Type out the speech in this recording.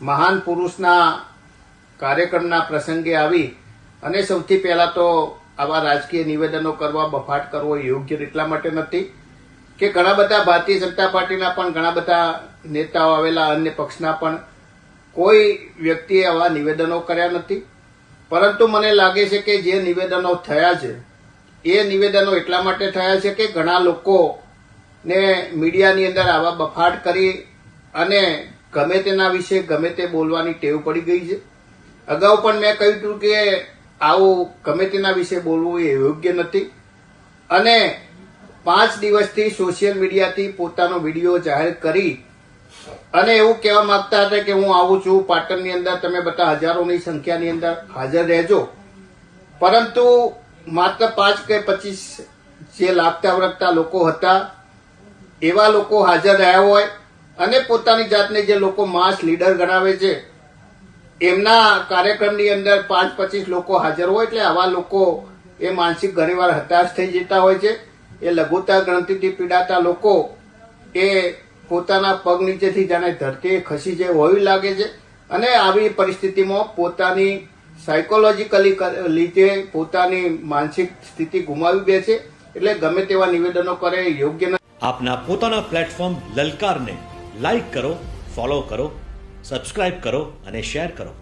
મહાન પુરુષના કાર્યક્રમના પ્રસંગે આવી અને સૌથી પહેલા તો આવા રાજકીય નિવેદનો કરવા, બફાટ કરવો યોગ્ય એટલા માટે નથી કે ઘણા બધા ભારતીય જનતા પાર્ટીના પણ ઘણા બધા નેતાઓ આવેલા, અન્ય પક્ષના પણ કોઈ વ્યક્તિએ આવા નિવેદનો કર્યા નથી. પરંતુ મને લાગે છે કે જે નિવેદનો થયા છે એ નિવેદનો એટલા માટે થયા છે કે ઘણા લોકોને મીડિયાની અંદર આવા બફાટ કરી અને ગમે તેના વિશે ગમે તે બોલવાની ટેવ પડી ગઈ છે. અગાઉ પણ મેં કહ્યું હતું કે આવું ગમે તેના વિશે બોલવું એ યોગ્ય નથી અને 5 દિવસથી સોશિયલ મીડિયાથી પોતાનો વિડીયો જાહેર કરી અને એવું કહેવા માંગતા હતા કે હું આવું છું પાટણની અંદર, તમે બધા હજારોની સંખ્યાની અંદર હાજર રહેજો. પરંતુ માત્ર 5 કે 25 જે લાગતા વળગતા લોકો હતા એવા લોકો હાજર રહ્યા હોય અને પોતાની જાતને જે લોકો માસ લીડર ગણાવે છે એમના કાર્યક્રમની અંદર 5-25 લોકો હાજર હોય એટલે આવા લોકો એ માનસિક ઘણીવાર હતાશ થઈ જતા હોય છે. એ લઘુતા ગ્રંથિથી પીડાતા લોકો એ પોતાના પગ નીચેથી જાણે ધરતી ખસી જાય હોવી લાગે છે અને આવી પરિસ્થિતિમાં પોતાની સાયકોલોજીકલી લીધે પોતાની માનસિક સ્થિતિ ગુમાવી દે છે. એટલે ગમે તેવા નિવેદનો કરે યોગ્ય નથી. આપના પોતાના પ્લેટફોર્મ લલકારને લાઈક કરો, ફોલો કરો, સબસ્ક્રાઇબ કરો અને શેર કરો.